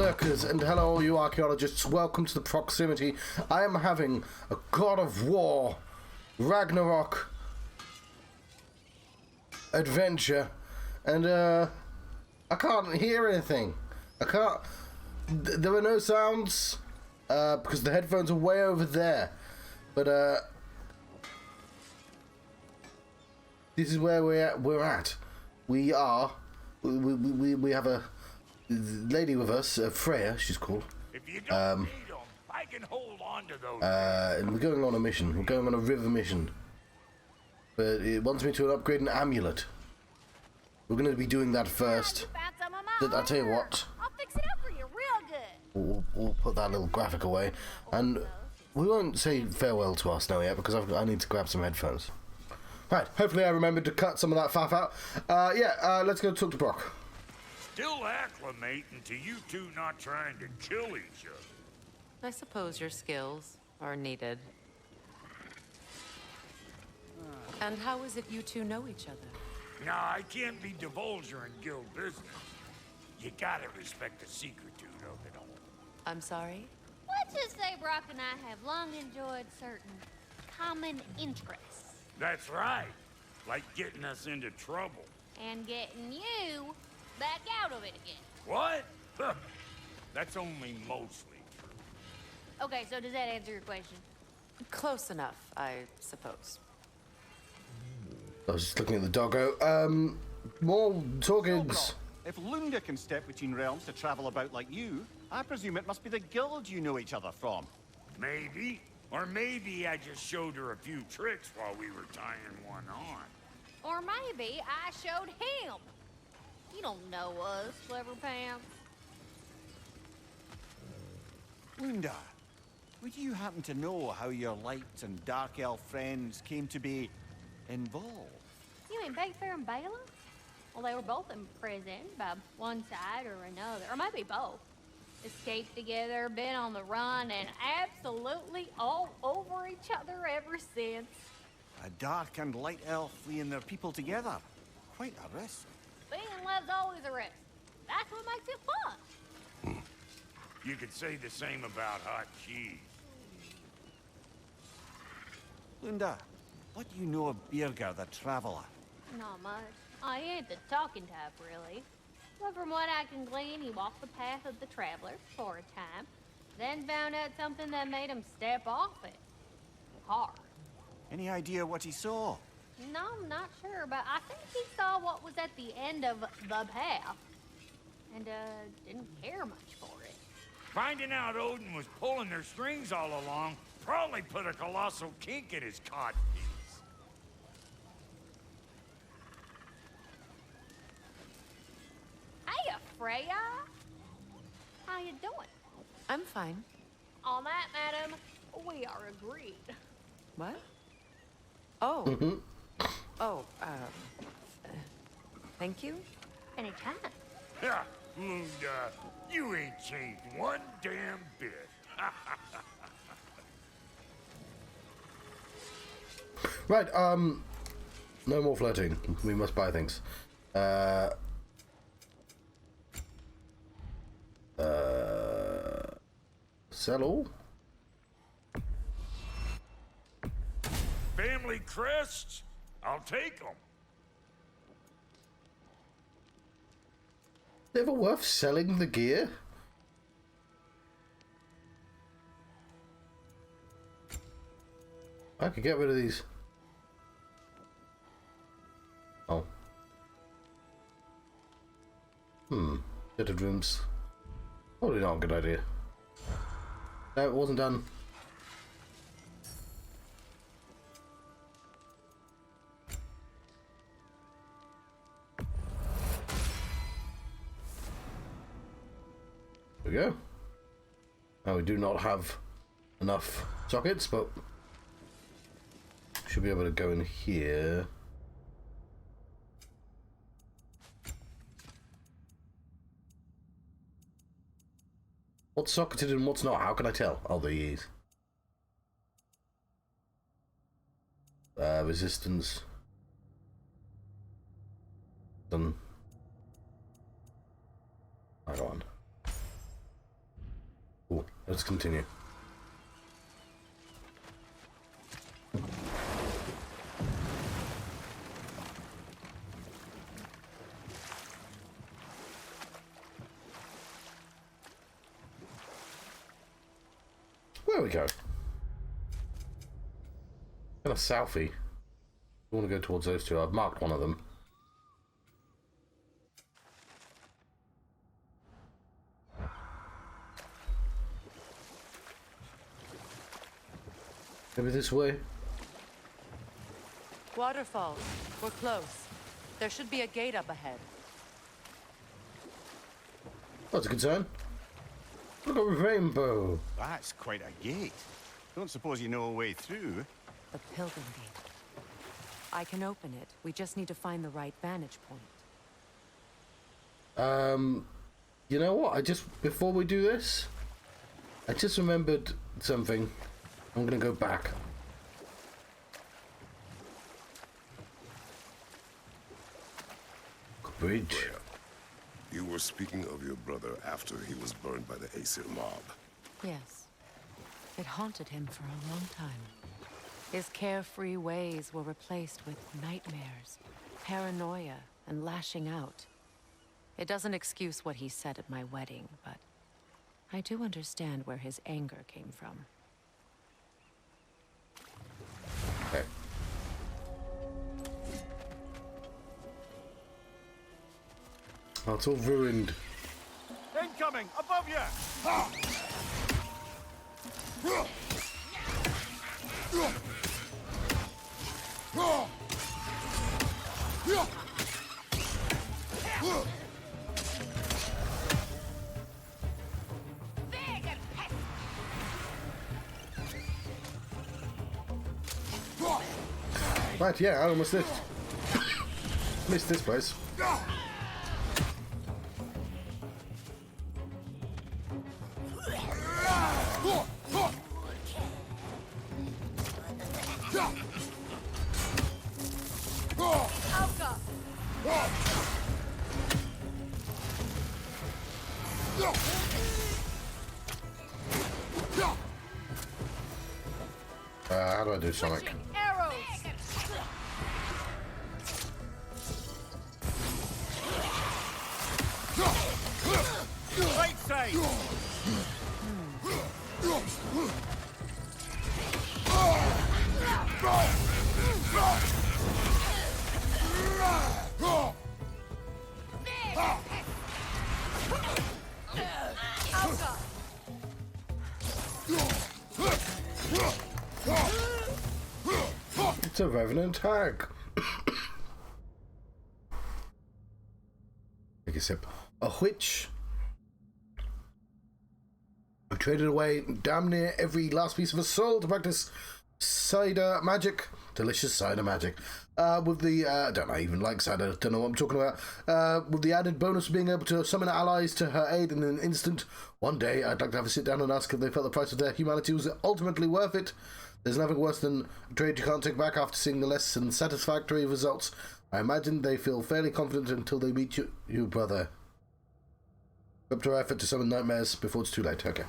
lurkers, and hello all you archaeologists. Welcome to the proximity. I am having a God of War, Ragnarök adventure, and I can't hear anything. I can't. There are no sounds because the headphones are way over there. But this is where we're at. We have a lady with us, Freya, she's called. If you don't need them, I can hold on to those. And we're going on a mission. We're going on a river mission. But it wants me to upgrade an amulet. We're going to be doing that first. I'll tell you what. I'll fix it up for you real good. We'll put that little graphic away. And we won't say farewell to our snow yet because I need to grab some headphones. Right, hopefully I remembered to cut some of that faff out. Let's go talk to Brock. Still acclimating to you two not trying to kill each other. I suppose your skills are needed. And how is it you two know each other? Nah, I can't be divulging guild business. You gotta respect the secretude of it all. I'm sorry? Let's just say Brock and I have long enjoyed certain common interests. That's right. Like getting us into trouble. And getting you back out of it again. What? That's only mostly true. Okay, so does that answer your question? Close enough, I suppose. I was just looking at the doggo. More talkings. If Lunda can step between realms to travel about like you, I presume it must be the guild you know each other from. Maybe. Or maybe I just showed her a few tricks while we were tying one on. Or maybe I showed him. You don't know us, Clever Pants. Lunda, would you happen to know how your light and dark elf friends came to be involved? You mean Big Fair and Bela? Well, they were both imprisoned by one side or another, or maybe both. Escaped together, been on the run, and absolutely all over each other ever since. A dark and light elf fleeing their people together. Quite a risk. Being in love's always a risk. That's what makes it fun. You could say the same about hot cheese. Lunda, what do you know of Birger the Traveler? Not much. I ain't the talking type, really. But from what I can glean, he walked the path of the traveler for a time, then found out something that made him step off it. Hard. Any idea what he saw? No, I'm not sure, but I think he saw what was at the end of the path. And, didn't care much for it. Finding out Odin was pulling their strings all along probably put a colossal kink in his codpiece. Hey, Freya! How you doing? I'm fine. On that, madam, we are agreed. What? Oh. Oh, thank you? Anytime. Ha! Lunda, you ain't changed one damn bit. Right, no more flirting. We must buy things. Sell all? Family crests? I'll take them. Never worth selling the gear? I could get rid of these. Oh. Fitted rooms. Probably not a good idea. No, it wasn't done. There we go. Now we do not have enough sockets, but should be able to go in here. What's socketed and what's not? How can I tell? Oh, these. Resistance. Done. Hang on. Let's continue. Where we go? Kind of southy. I want to go towards those two. I've marked one of them. Maybe this way? Waterfalls. We're close. There should be a gate up ahead. That's a good sign. Look at a rainbow. That's quite a gate. Don't suppose you know a way through? The Pilgrim Gate. I can open it. We just need to find the right vantage point. You know what? Before we do this, I just remembered something. I'm gonna go back. Bridge. You were speaking of your brother after he was burned by the Aesir mob. Yes. It haunted him for a long time. His carefree ways were replaced with nightmares, paranoia, and lashing out. It doesn't excuse what he said at my wedding, but I do understand where his anger came from. Okay. Oh, it's all ruined. Incoming! Above you! Right, yeah, I almost missed this place. How do I do Sonic? Right side! It's a revenant tag. Take a sip. A witch who traded away damn near every last piece of her soul to practice cider magic. Delicious cider magic. With the, I don't know, I even like cider, don't know what I'm talking about. With the added bonus of being able to summon allies to her aid in an instant. One day, I'd like to have a sit down and ask if they felt the price of their humanity was ultimately worth it. There's nothing worse than a trade you can't take back after seeing the less than satisfactory results. I imagine they feel fairly confident until they meet you brother. Up to our effort to summon nightmares before it's too late. Okay.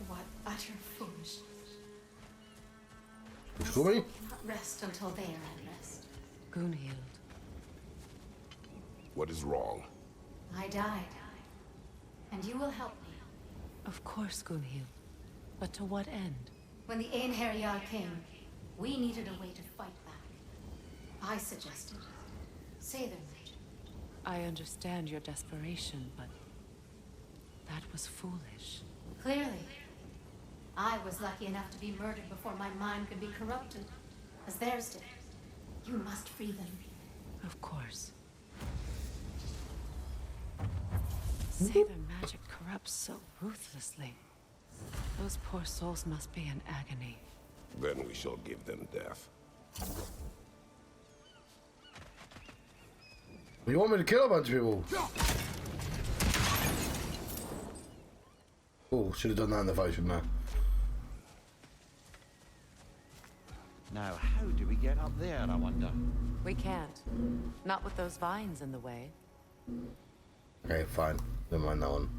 What utter foolishness. Which call me? Not rest until they are at rest. Gunhild. What is wrong? I died. And you will help me. Of course, Gunhild. But to what end? When the Einherjar came, we needed a way to fight back. I suggested say their magic. I understand your desperation, but that was foolish. Clearly. I was lucky enough to be murdered before my mind could be corrupted, as theirs did. You must free them. Of course. Say their magic corrupts so ruthlessly. Those poor souls must be in agony. Then we shall give them death. You want me to kill a bunch of people? Oh, should have done that in the fight, shouldn't I? Now, how do we get up there, I wonder? We can't. Not with those vines in the way. Okay, fine. Never mind that one.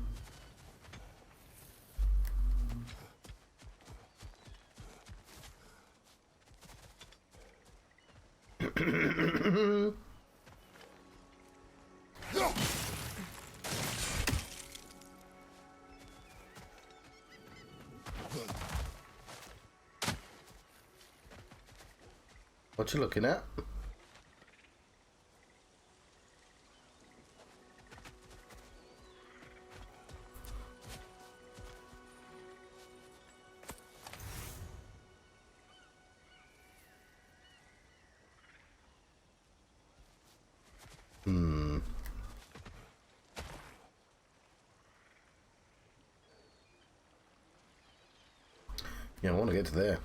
What you looking at? Yeah, I want to get to there.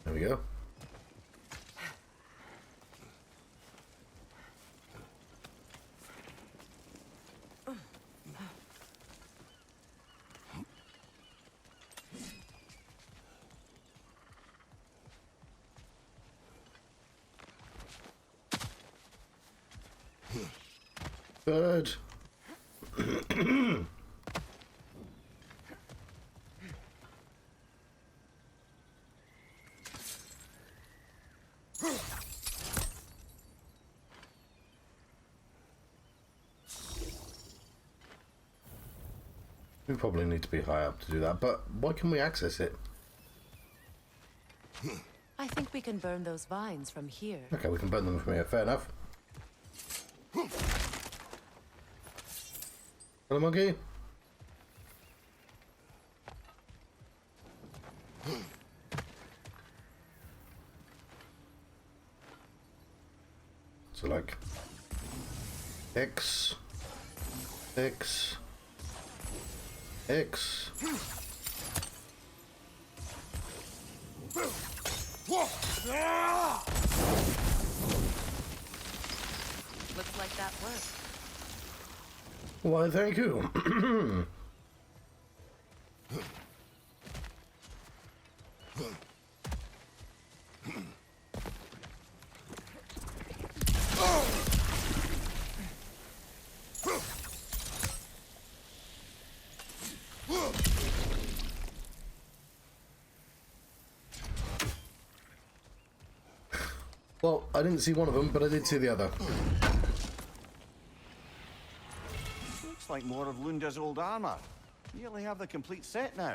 There we go. Bird. We probably need to be high up to do that, but why can we access it? I think we can burn those vines from here. Okay, we can burn them from here. Fair enough. Hello, monkey. So like X. Looks like that worked. Why, thank you. Well, I didn't see one of them, but I did see the other. Looks like more of Lunda's old armor. Nearly have the complete set now.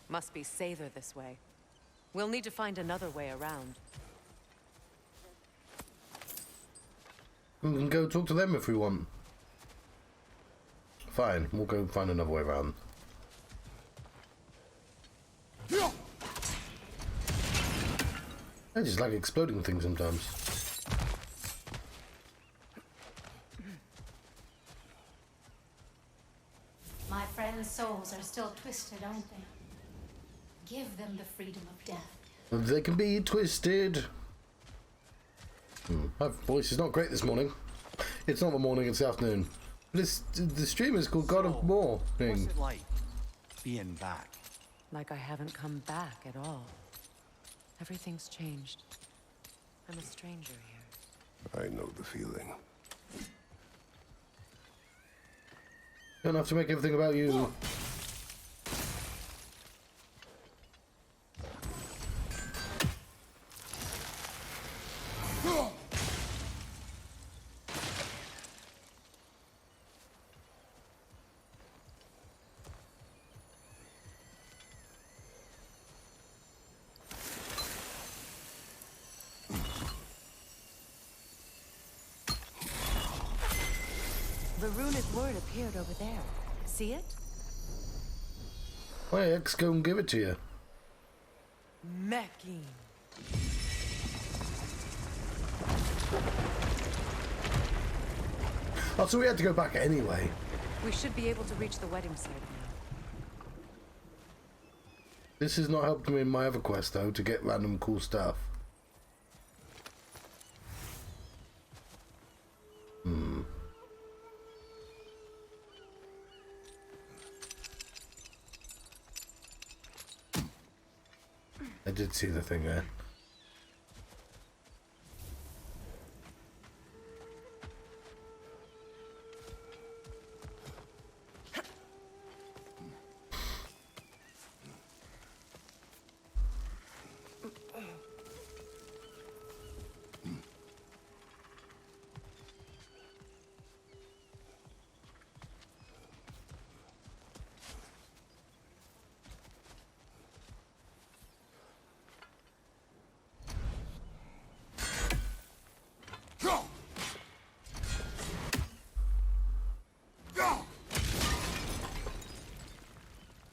Must be safer this way. We'll need to find another way around. We can go talk to them if we want. Fine, we'll go find another way around. I just like exploding things sometimes. My friends' souls are still twisted, aren't they? Give them the freedom of death. They can be twisted. My voice is not great this morning. It's not the morning, it's the afternoon. But the stream is called God of War thing. What's it like being back? Like I haven't come back at all. Everything's changed. I'm a stranger here. I know the feeling. Don't have to make everything about you. The runic word appeared over there. See it? Why, X, go and give it to you. Mecking. Oh, so we had to go back anyway. We should be able to reach the wedding site now. This has not helped me in my other quest, though, to get random cool stuff. I did see the thing there.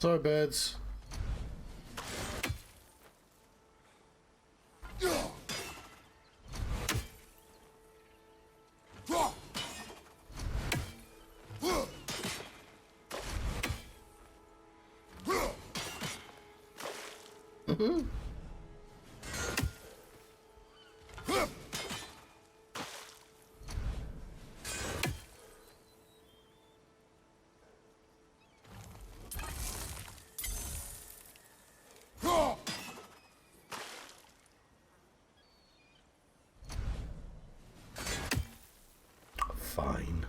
Sorry, birds. Fine.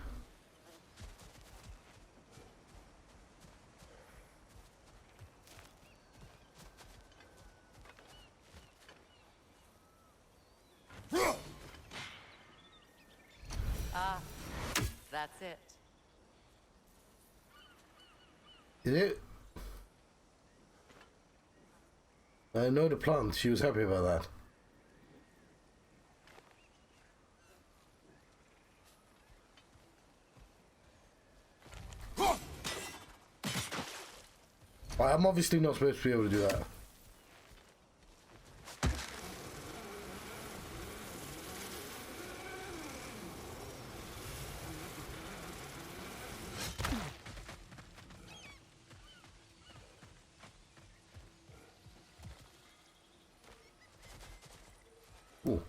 Ah, that's it. Is it? I know the plant. She was happy about that. I'm obviously not supposed to be able to do that. Ooh.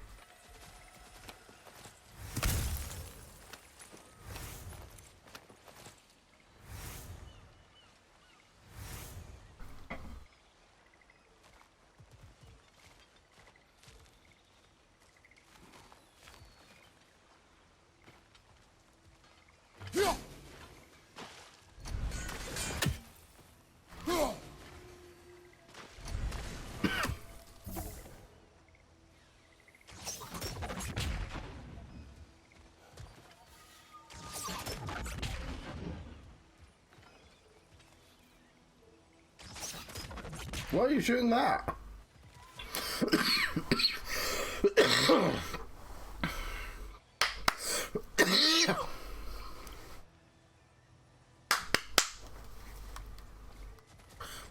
Why are you shooting that?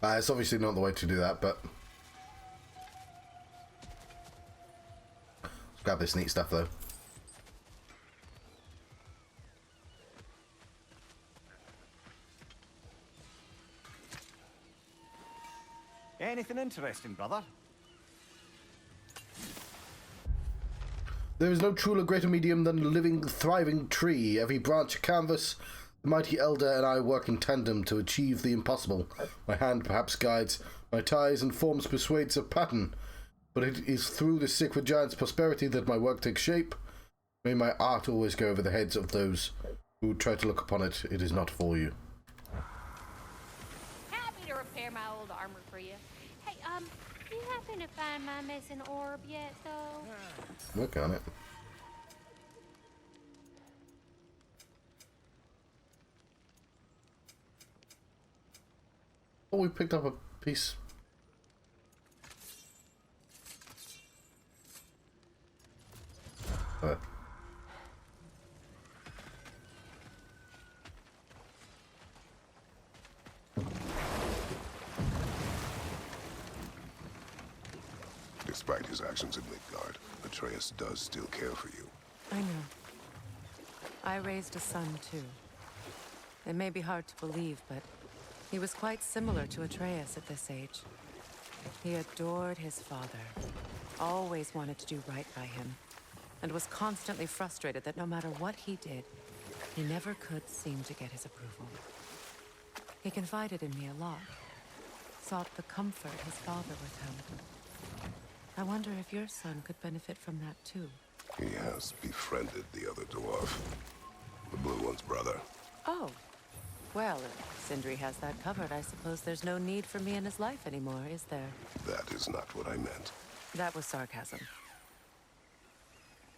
It's obviously not the way to do that, but let's grab this neat stuff though. Anything interesting, brother? There is no truer, greater medium than a living, thriving tree. Every branch a canvas. The mighty elder and I work in tandem to achieve the impossible. My hand perhaps guides, my ties and forms persuades a pattern. But it is through the sacred giant's prosperity that my work takes shape. May my art always go over the heads of those who try to look upon it. It is not for you. Happy to repair my old armor for you. Hey, you happen to find my missing orb yet, though? Work on it. Oh, we picked up a piece. Despite his actions in Midgard, Atreus does still care for you. I know. I raised a son, too. It may be hard to believe, but he was quite similar to Atreus at this age. He adored his father, always wanted to do right by him, and was constantly frustrated that no matter what he did, he never could seem to get his approval. He confided in me a lot, sought the comfort his father with him. I wonder if your son could benefit from that too. He has befriended the other dwarf. The blue one's brother. Oh. Well, if Sindri has that covered, I suppose there's no need for me in his life anymore, is there? That is not what I meant. That was sarcasm.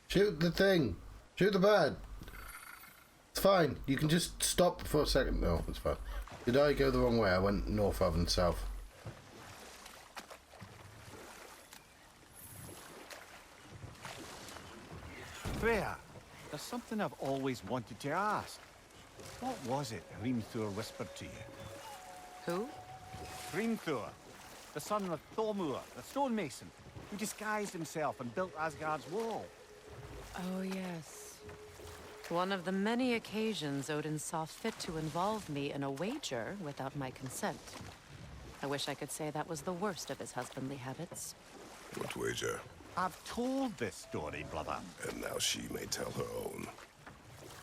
Shoot the thing. Shoot the bird. It's fine. You can just stop for a second. No, it's fine. Did I go the wrong way? I went north rather than south. Freya, there's something I've always wanted to ask. What was it Hrimthur whispered to you? Who? Hrimthur, the son of Thormur, the stonemason, who disguised himself and built Asgard's wall. Oh, yes. One of the many occasions Odin saw fit to involve me in a wager without my consent. I wish I could say that was the worst of his husbandly habits. What wager? I've told this story, brother. And now she may tell her own.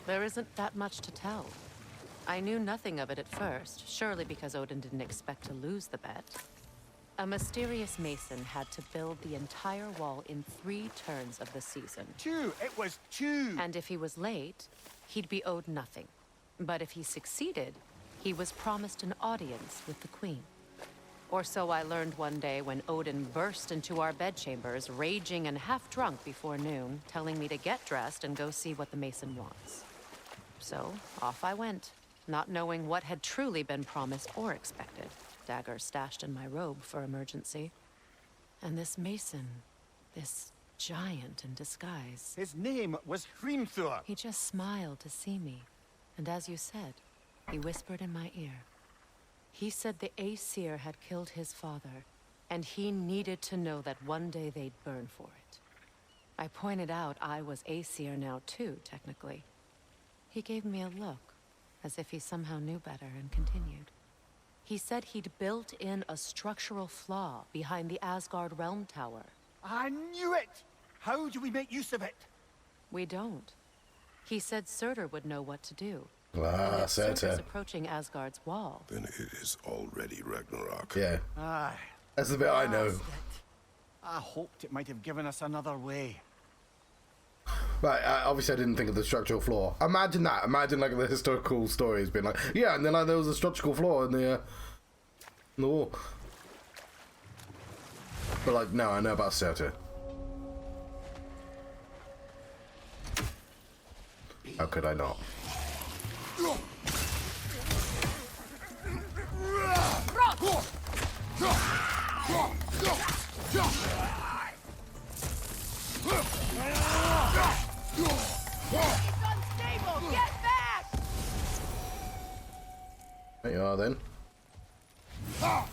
There isn't that much to tell. I knew nothing of it at first, surely because Odin didn't expect to lose the bet. A mysterious mason had to build the entire wall in 3 turns of the season. 2! It was 2! And if he was late, he'd be owed nothing. But if he succeeded, he was promised an audience with the queen. Or so I learned one day when Odin burst into our bedchambers, raging and half-drunk before noon, telling me to get dressed and go see what the mason wants. So, off I went, not knowing what had truly been promised or expected. Dagger stashed in my robe for emergency. And this mason, this giant in disguise. His name was Hrimthur. He just smiled to see me. And as you said, he whispered in my ear. He said the Aesir had killed his father, and he needed to know that one day they'd burn for it. I pointed out I was Aesir now too, technically. He gave me a look, as if he somehow knew better, and continued. He said he'd built in a structural flaw behind the Asgard Realm Tower. I knew it! How do we make use of it? We don't. He said Surtur would know what to do. Ah, Surtur's Surtur. approaching Asgard's wall. Then it is already Ragnarok. Yeah. Aye. That's the bit I know. That's it. I hoped it might have given us another way. Right, obviously I didn't think of the structural flaw. Imagine that. Imagine like the historical story has been like, yeah, and then like, there was a structural flaw in the wall. But like, no, I know about Surtur. How could I not? Unstable! Get back! There you are then. God.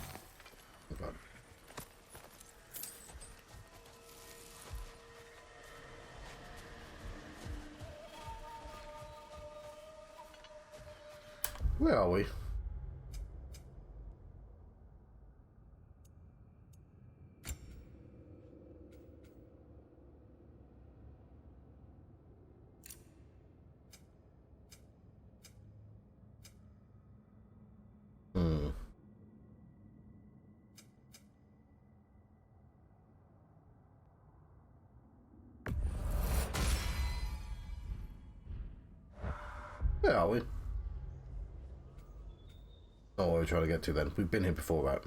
Where are we? Where are we? Oh, what are we trying to get to then? We've been here before, right?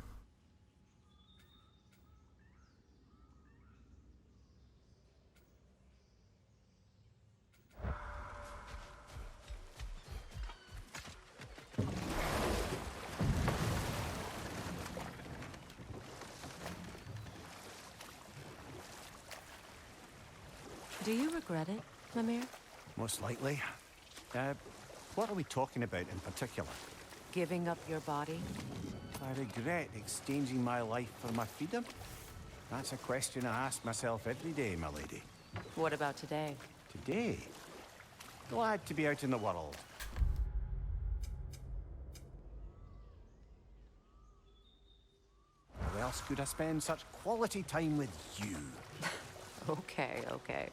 Do you regret it, Mimir? Most likely. What are we talking about in particular? Giving up your body? I regret exchanging my life for my freedom? That's a question I ask myself every day, my lady. What about today? Today? Glad to be out in the world. How else could I spend such quality time with you? Okay, okay.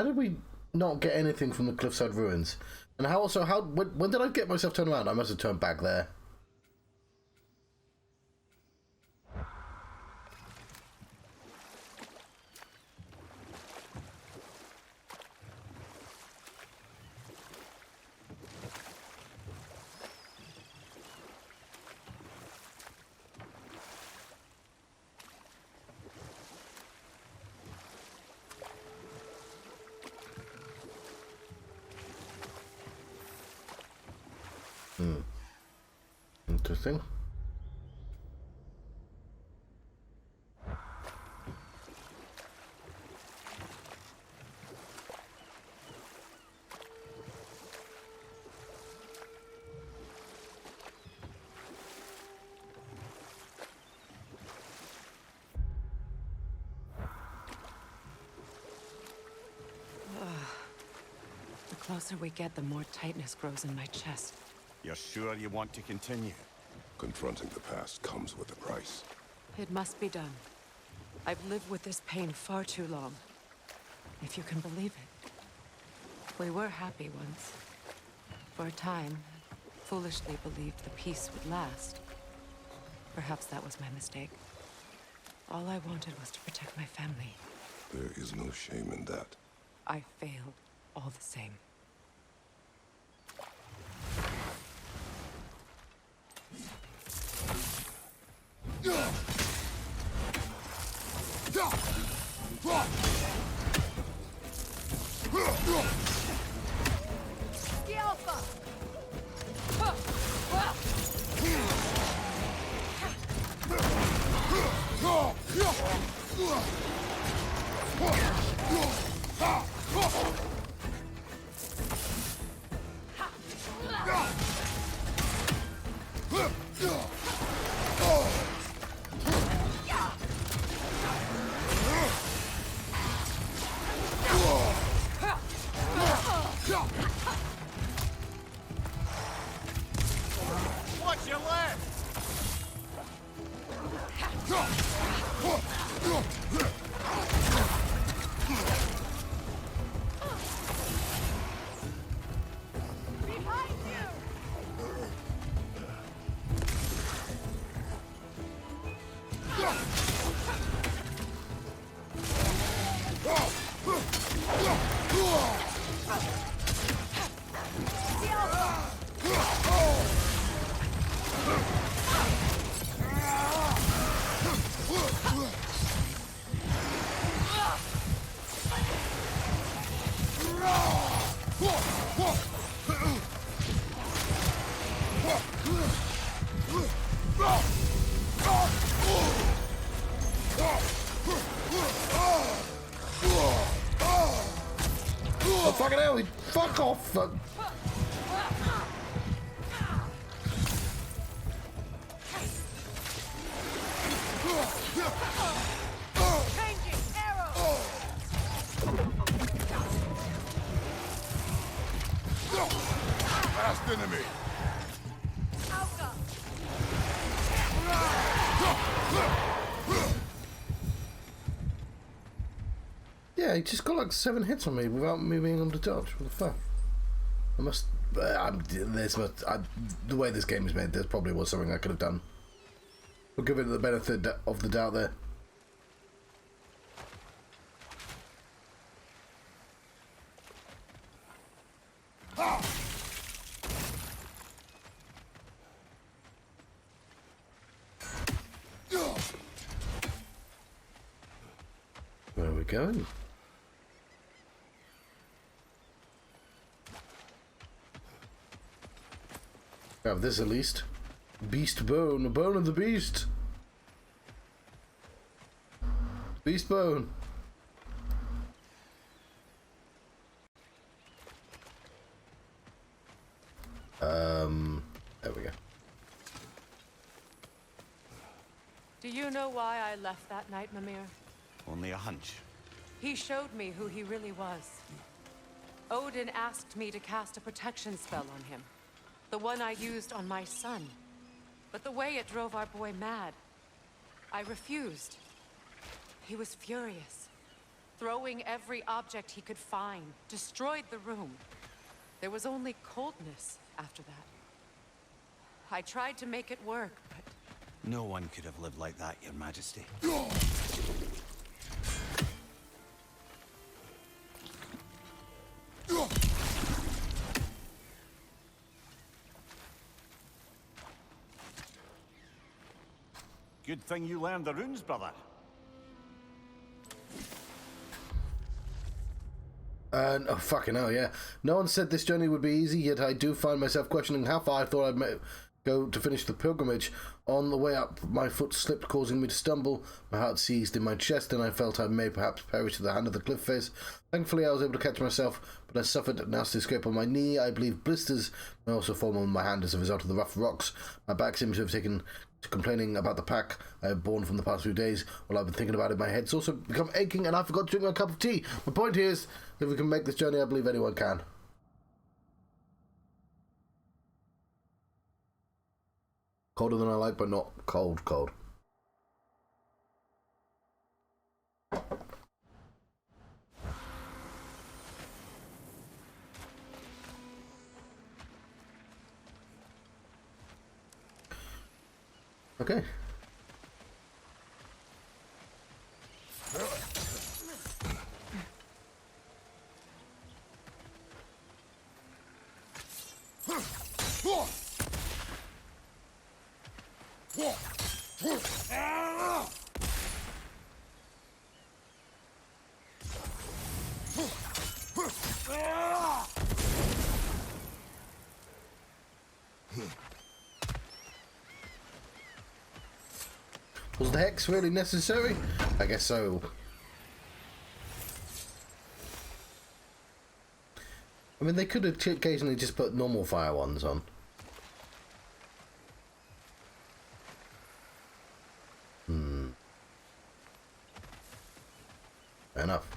How did we not get anything from the cliffside ruins? And how also when did I get myself turned around? I must have turned back there. Interesting. The closer we get, the more tightness grows in my chest. You're sure you want to continue? Confronting the past comes with a price. It must be done. I've lived with this pain far too long. If you can believe it. We were happy once. For a time, foolishly believed the peace would last. Perhaps that was my mistake. All I wanted was to protect my family. There is no shame in that. I failed, all the same. Watch your left! Oh, fucking hell, fuck off! Fuck. Last enemy! Yeah, he just got like 7 hits on me without me being able to dodge. What the fuck? I must. The way this game is made, there probably was something I could have done. We'll give it the benefit of the doubt there. Where are we going? Have this at least. Beast bone, bone of the beast. Beast bone. There we go. Do you know why I left that night, Mimir? Only a hunch. He showed me who he really was. Odin asked me to cast a protection spell on him. The one I used on my son. But the way it drove our boy mad. I refused. He was furious. throwing every object he could find, destroyed the room. There was only coldness after that. I tried to make it work, but... No one could have lived like that, Your Majesty. Good thing you learned the runes, brother. Oh, fucking hell, yeah. No one said this journey would be easy, yet I do find myself questioning how far I thought I'd go to finish the pilgrimage. On the way up, my foot slipped, causing me to stumble. My heart seized in my chest, and I felt I may perhaps perish at the hand of the cliff face. Thankfully, I was able to catch myself, but I suffered a nasty scrape on my knee. I believe blisters may also form on my hand as a result of the rough rocks. My back seems to have taken to complaining about the pack I have borne from the past few days. While I've been thinking about it, my head's also become aching, and I forgot to drink my cup of tea. My point here is, if we can make this journey, I believe anyone can. Colder than I like, but not cold, cold. Okay. Was the hex really necessary? I guess so. I mean, they could have occasionally just put normal fire ones on. Fair enough.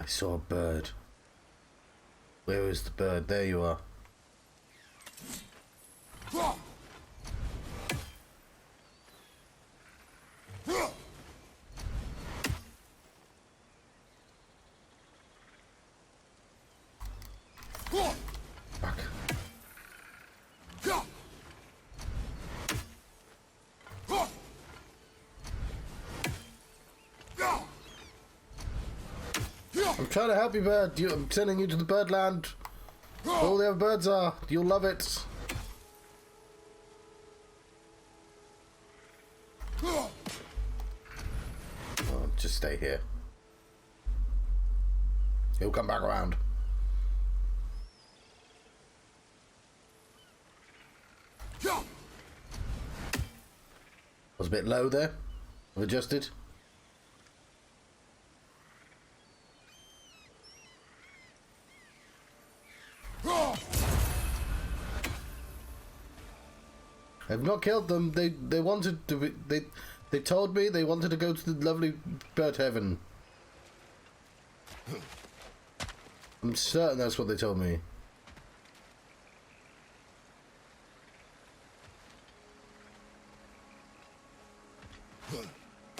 I saw a bird. Where is the bird? There you are. Fuck. I'm trying to help you, bird. I'm sending you to the birdland. All the other birds are. You'll love it. Oh, just stay here. He'll come back around. Was a bit low there. I've adjusted. I've not killed them. They wanted to be, they told me they wanted to go to the lovely bird heaven. I'm certain that's what they told me.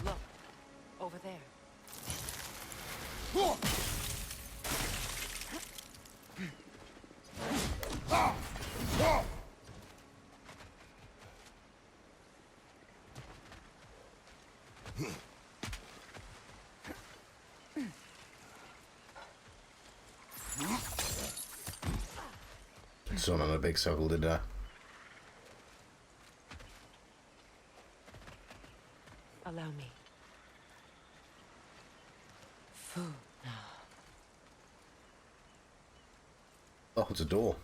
Look, over there. Saw him on a big circle, did I? Allow me. Food now. Oh, it's a door.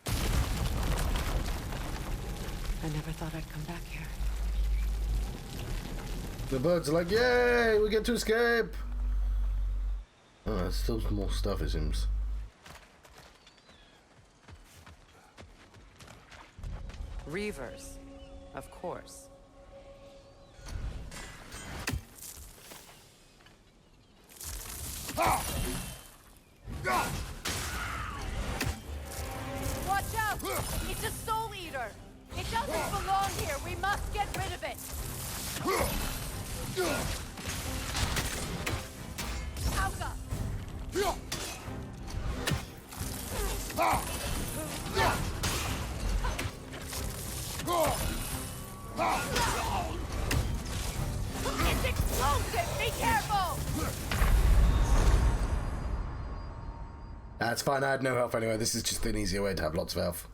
I never thought I'd come back here. The birds are like, yay, we get to escape. Oh, there's still some more stuff, it seems. Reavers, of course. Watch out! It's a soul eater! It doesn't belong here! We must get rid of it! Auga! It's explosive! Be careful! That's fine, I had no health anyway. This is just an easier way to have lots of health.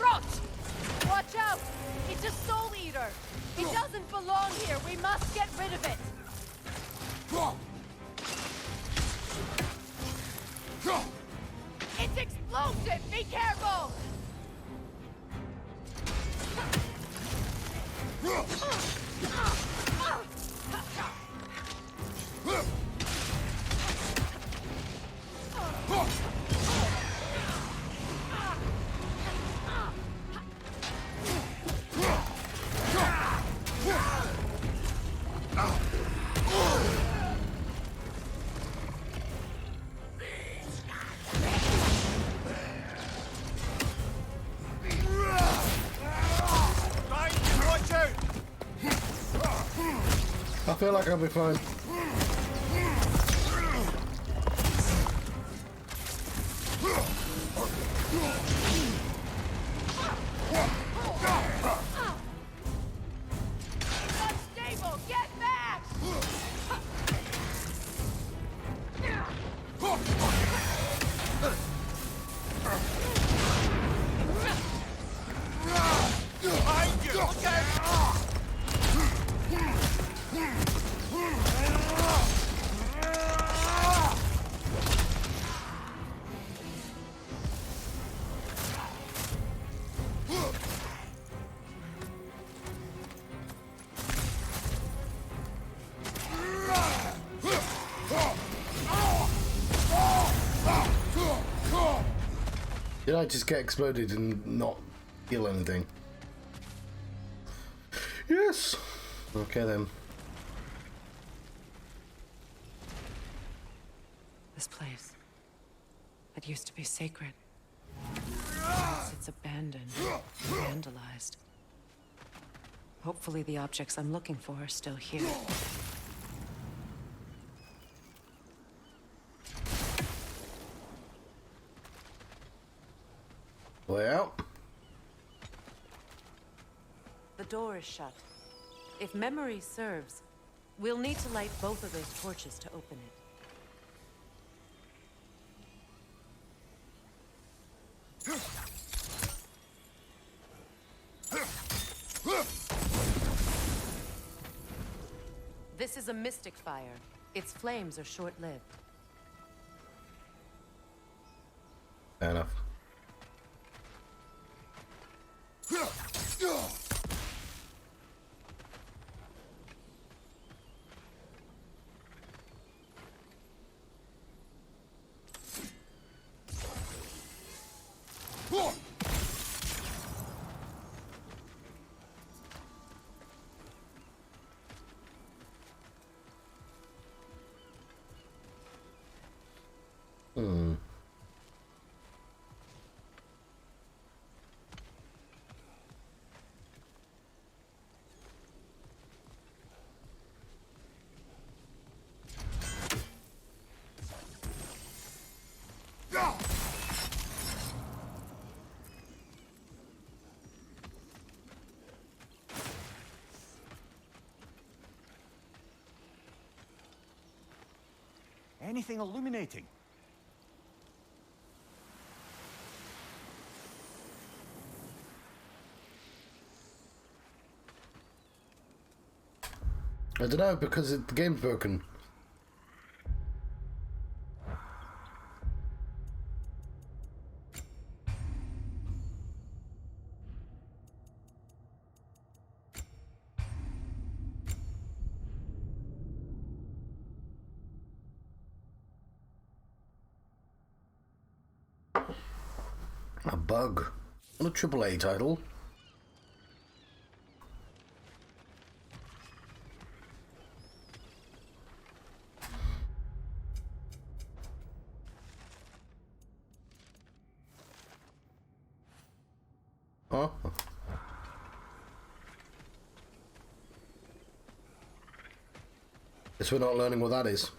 Rot! Watch out! It's a soul eater! It doesn't belong here! We must get rid of it! It's explosive! Be careful! Watch out! I feel like I'll be fine. Unstable! Get back! Behind you! Look out! Did I just get exploded and not heal anything? Yes! Okay then. This place. It used to be sacred. Now it's abandoned, vandalized. Hopefully the objects I'm looking for are still here. Way out. The door is shut. If memory serves, we'll need to light both of those torches to open it. This is a mystic fire. Its flames are short-lived. Fair enough. Anything illuminating? I don't know, because the game's broken. A bug on a AAA title. Huh? Guess we're not learning what that is.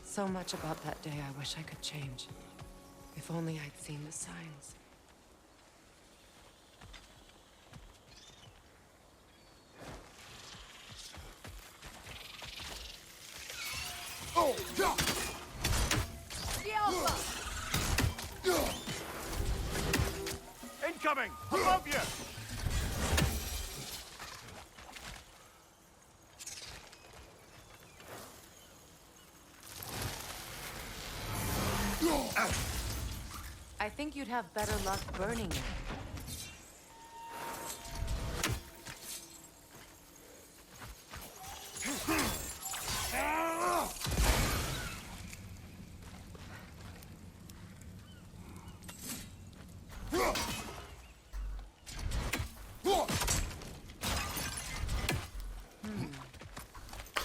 So much about that day I wish I could change. If only I'd seen the signs. Oh, yeah. Incoming! Above you! I think you'd have better luck burning it.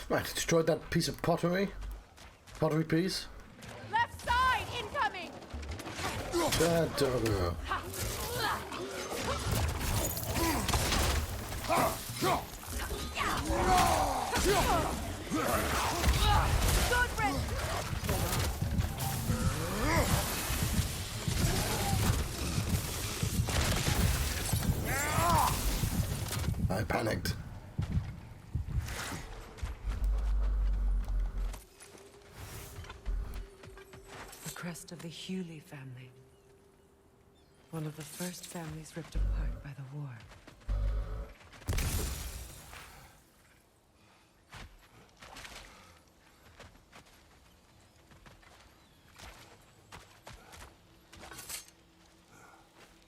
Right, destroyed that piece of pottery. Pottery piece. Left side, incoming! Bad doggo. Good risk! I panicked. The crest of the Hewley family. One of the first families ripped apart by the war.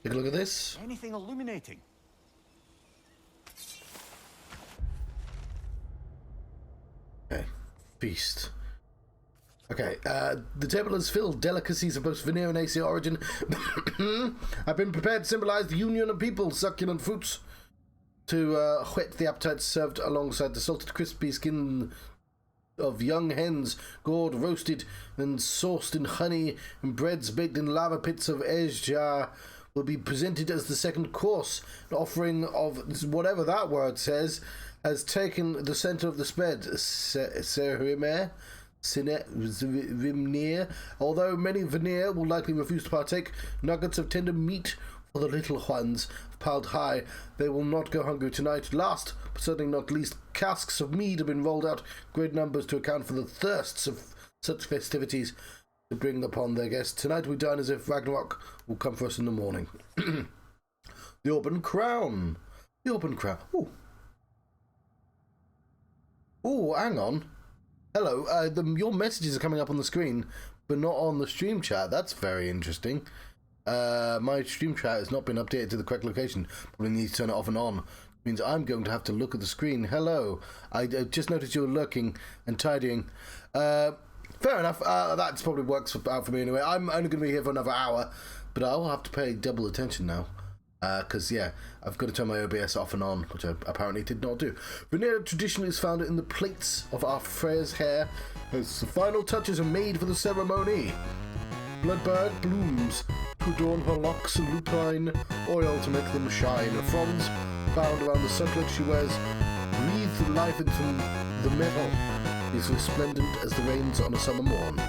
Take a look at this. Anything illuminating? Okay. Feast. Okay, the table is filled. Delicacies of both Vanir and Aesir origin have been prepared to symbolize the union of people. Succulent fruits to whet the appetite, served alongside the salted crispy skin of young hens, gored, roasted, and sauced in honey, and breads baked in lava pits of Esjar will be presented as the second course. An offering of whatever that word says has taken the centre of the spread. Vimnir. Although many Vanir will likely refuse to partake, nuggets of tender meat for the little ones piled high. They will not go hungry tonight. Last, but certainly not least, casks of mead have been rolled out, great numbers to account for the thirsts of such festivities to bring upon their guests. Tonight we dine as if Ragnarök will come for us in the morning. The Auburn Crown. The Auburn Crown. Ooh. Ooh, hang on. Hello, your messages are coming up on the screen, but not on the stream chat. That's very interesting. My stream chat has not been updated to the correct location. Probably need to turn it off and on. It means I'm going to have to look at the screen. Hello. I just noticed you were lurking and tidying. Fair enough. That probably works out for me anyway. I'm only going to be here for another hour, but I will have to pay double attention now. Because, yeah, I've got to turn my OBS off and on, which I apparently did not do. Vanir tradition is found in the plaits of our Freya's hair, as the final touches are made for the ceremony. Bloodbird blooms to adorn her locks and lupine oil to make them shine. Fronds bound around the circlet she wears breathe life into the metal. Is resplendent as the rains on a summer morn.